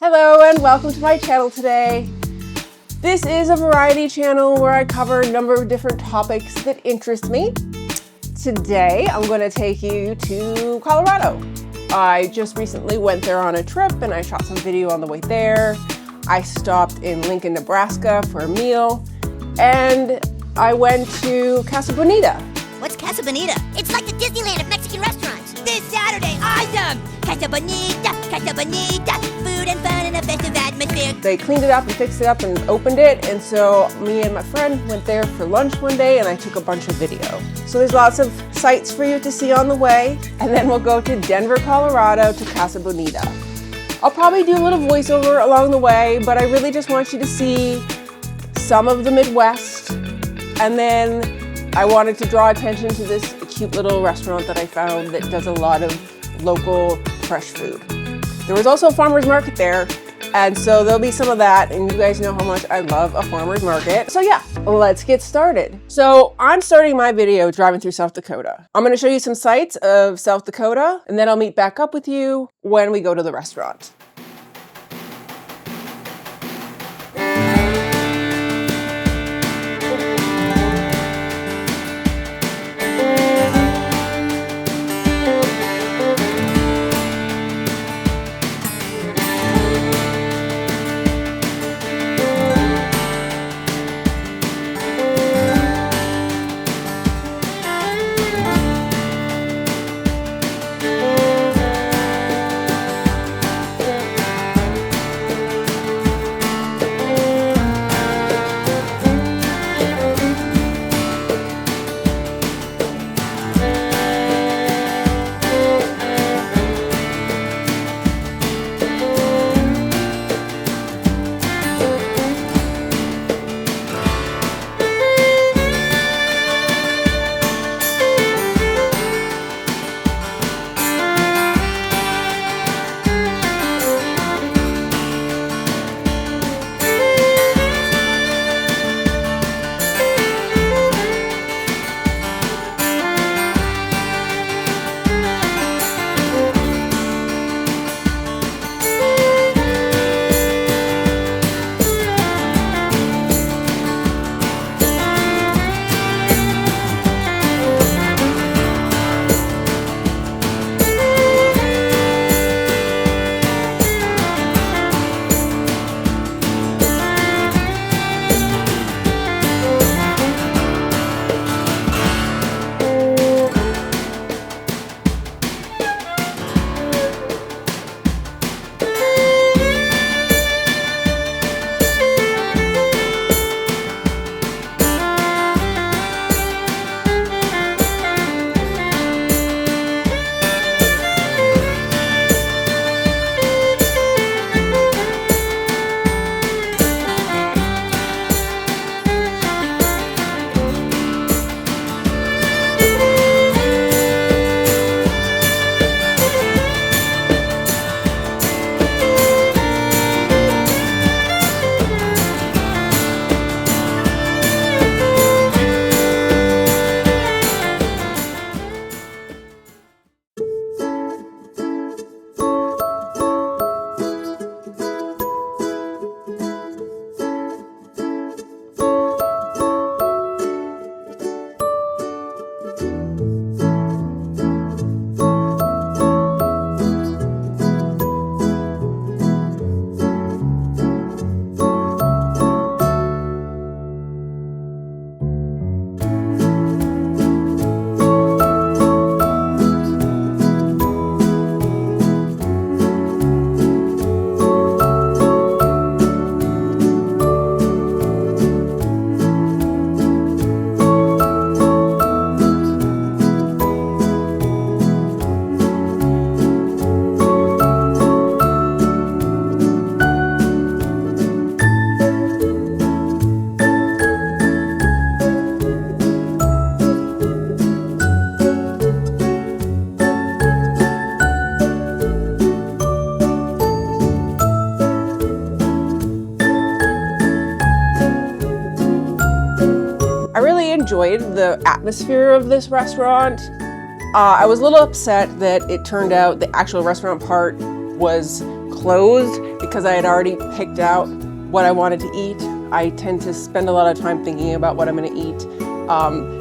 Hello and welcome to my channel today. This is a variety channel where I cover a number of different topics that interest me. Today I'm going to take you to Colorado. I just recently went there on a trip and I shot some video on the way there. I stopped in Lincoln, Nebraska for a meal and I went to Casa Bonita. What's Casa Bonita? It's like the Disneyland of Mexican restaurants. This Saturday, awesome! Casa Bonita, food and fun and a festive atmosphere. They cleaned it up and fixed it up and opened it, and so me and my friend went there for lunch one day and I took a bunch of video. So there's lots of sights for you to see on the way, and then we'll go to Denver, Colorado to Casa Bonita. I'll probably do a little voiceover along the way, but I really just want you to see some of the Midwest, and then I wanted to draw attention to this cute little restaurant that I found that does a lot of local fresh food. There was also a farmer's market there, and so there'll be some of that, and you guys know how much I love a farmer's market. So yeah, let's get started. So I'm starting my video driving through South Dakota. I'm gonna show you some sights of South Dakota, and then I'll meet back up with you when we go to the restaurant. enjoyed the atmosphere of this restaurant. I was a little upset that it turned out the actual restaurant part was closed because I had already picked out what I wanted to eat. I tend to spend a lot of time thinking about what I'm gonna eat.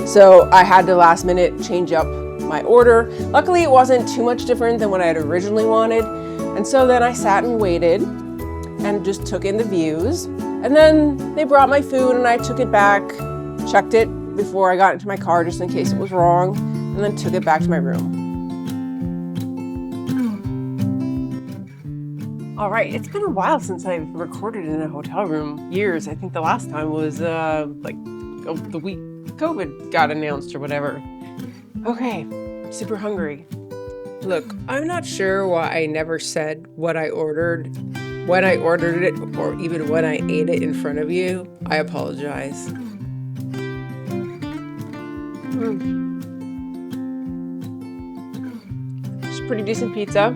So I had to last minute change up my order. Luckily, it wasn't too much different than what I had originally wanted. And so then I sat and waited and just took in the views. And then they brought my food and I took it back, checked it before I got into my car just in case it was wrong, and then took it back to my room. All right, it's been a while since I've recorded in a hotel room. Years. I think the last time was the week COVID got announced or whatever. Okay, I'm super hungry. Look, I'm not sure why I never said what I ordered when I ordered it, or even when I ate it in front of you. I apologize. It's pretty decent pizza.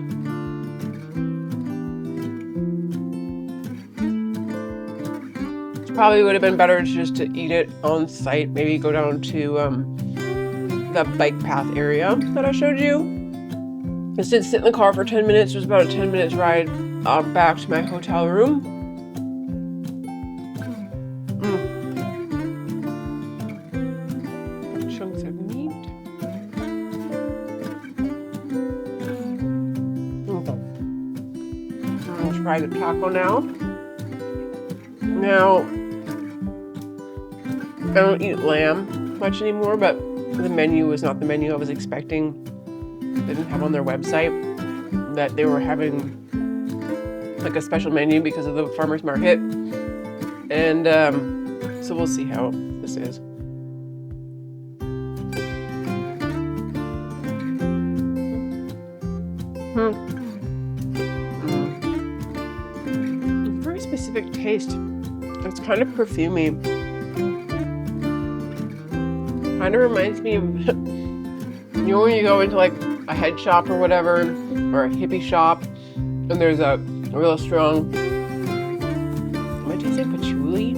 Probably would have been better just to eat it on site. Maybe go down to the bike path area that I showed you. Instead, sit in the car for 10 minutes. It was about a 10 minutes ride back to my hotel room. Chunks of meat. I'm gonna try the taco now. Now, I don't eat lamb much anymore, but the menu was not the menu I was expecting. They didn't have on their website that they were having like a special menu because of the farmer's market. And so we'll see how this is. Very specific taste. It's kind of perfumey. Kind of reminds me of, you know, when you go into like a head shop or whatever, or a hippie shop, and there's a real strong, what did you say, patchouli?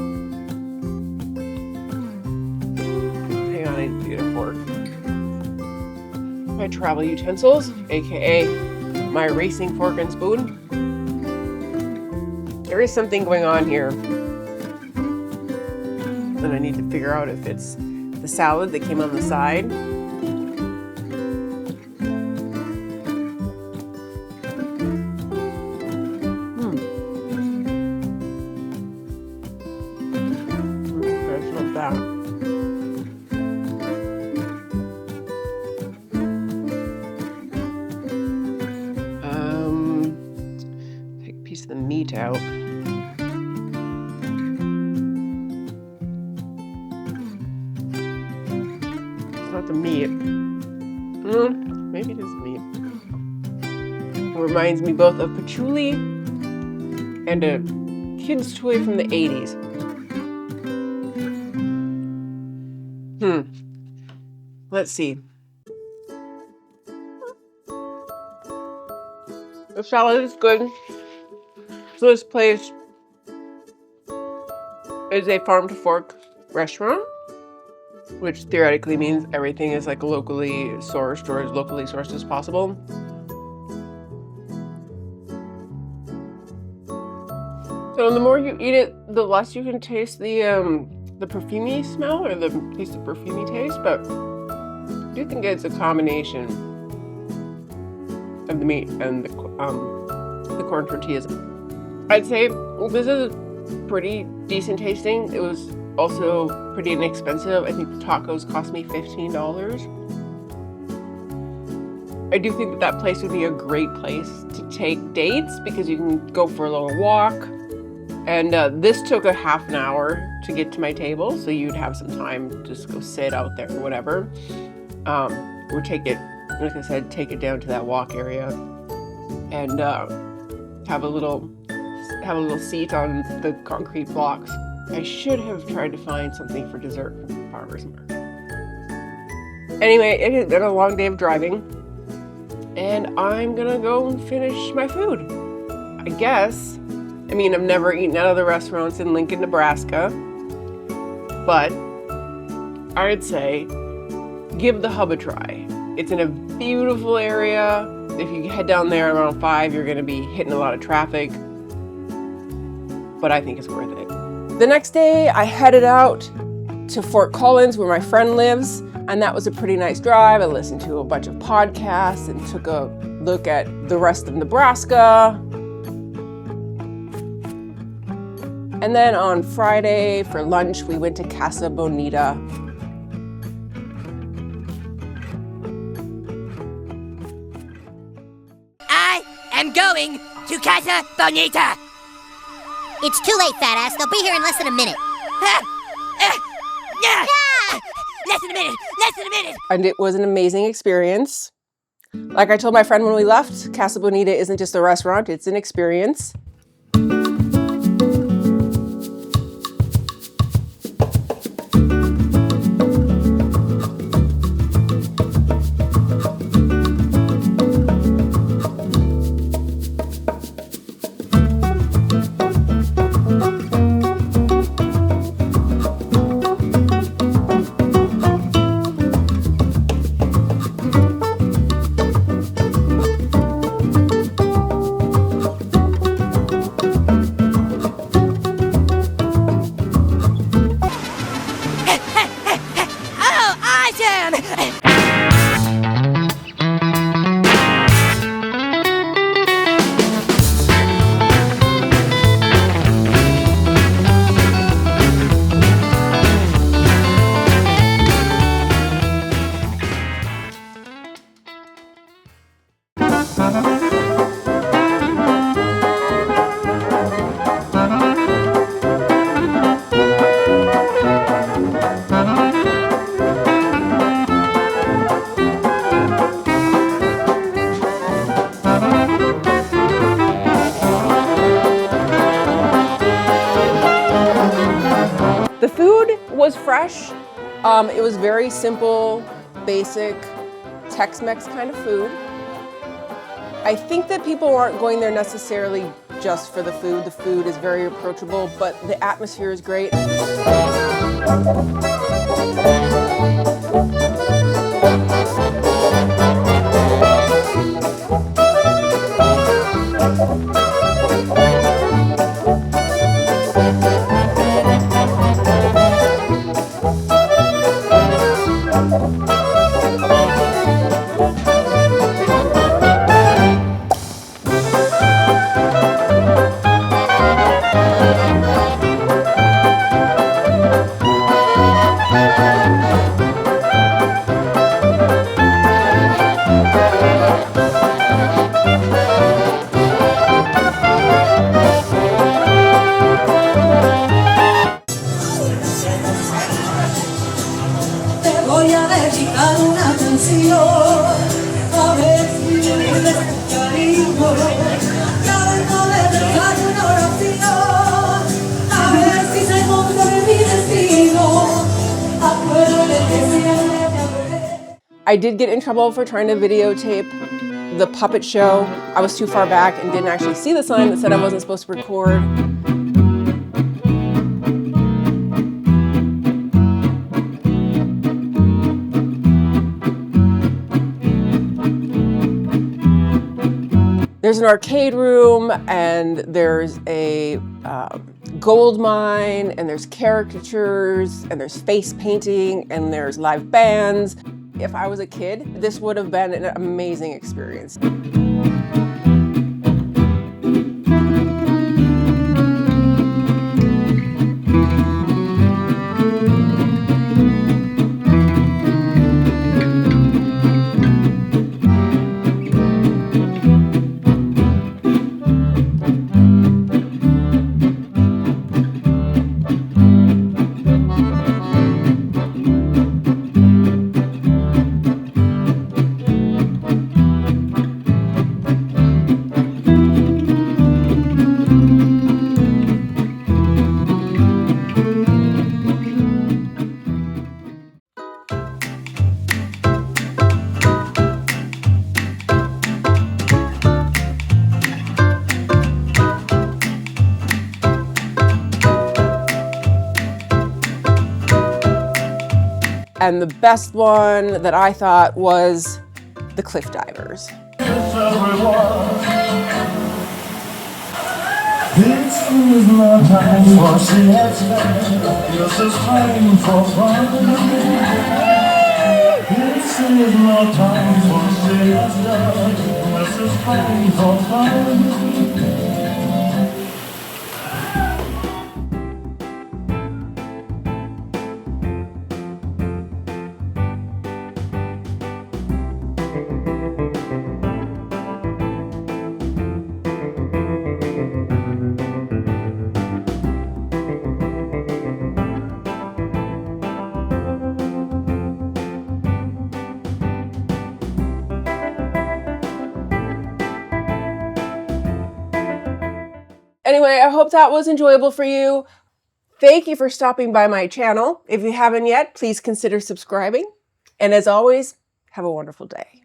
Hang on, I need to get a fork. My travel utensils, aka my racing fork and spoon. There is something going on here, and I need to figure out if it's the salad that came on the side. That's not that. Take a piece of the meat out. The meat. Maybe it is meat. It reminds me both of patchouli and a kid's toy from the 80s. Let's see. The salad is good. So this place is a farm to fork restaurant, which theoretically means everything is like locally sourced or as locally sourced as possible. So the more you eat it, the less you can taste the perfumey smell or the taste of perfumey taste, but I do think it's a combination of the meat and the corn tortillas. I'd say this is pretty decent tasting. It was also pretty inexpensive. I think the tacos cost me $15. I do think that place would be a great place to take dates because you can go for a little walk. And this took a half an hour to get to my table, so you'd have some time to just go sit out there or whatever. Or take it, like I said, take it down to that walk area and have a little seat on the concrete blocks. I should have tried to find something for dessert from the farmer's market. Anyway, it has been a long day of driving, and I'm gonna go and finish my food, I guess. I mean, I've never eaten at other restaurants in Lincoln, Nebraska, but I'd say give the hub a try. It's in a beautiful area. If you head down there around 5, you're gonna be hitting a lot of traffic, but I think it's worth it. The next day, I headed out to Fort Collins where my friend lives, and that was a pretty nice drive. I listened to a bunch of podcasts and took a look at the rest of Nebraska. And then on Friday for lunch, we went to Casa Bonita. I am going to Casa Bonita. It's too late, fat ass. They'll be here in less than a minute. Less than a minute. Less than a minute. And it was an amazing experience. Like I told my friend when we left, Casa Bonita isn't just a restaurant, it's an experience. The food was fresh. It was very simple, basic Tex-Mex kind of food. I think that people aren't going there necessarily just for the food. The food is very approachable, but the atmosphere is great. I did get in trouble for trying to videotape the puppet show. I was too far back and didn't actually see the sign that said I wasn't supposed to record. There's an arcade room, and there's a gold mine, and there's caricatures, and there's face painting, and there's live bands. If I was a kid, this would have been an amazing experience. And the best one that I thought was the cliff divers. everyone. This is no time for siesta. This is time for fun. This is no time for siesta. This is time for fun. Anyway, I hope that was enjoyable for you. Thank you for stopping by my channel. If you haven't yet, please consider subscribing. And as always, have a wonderful day.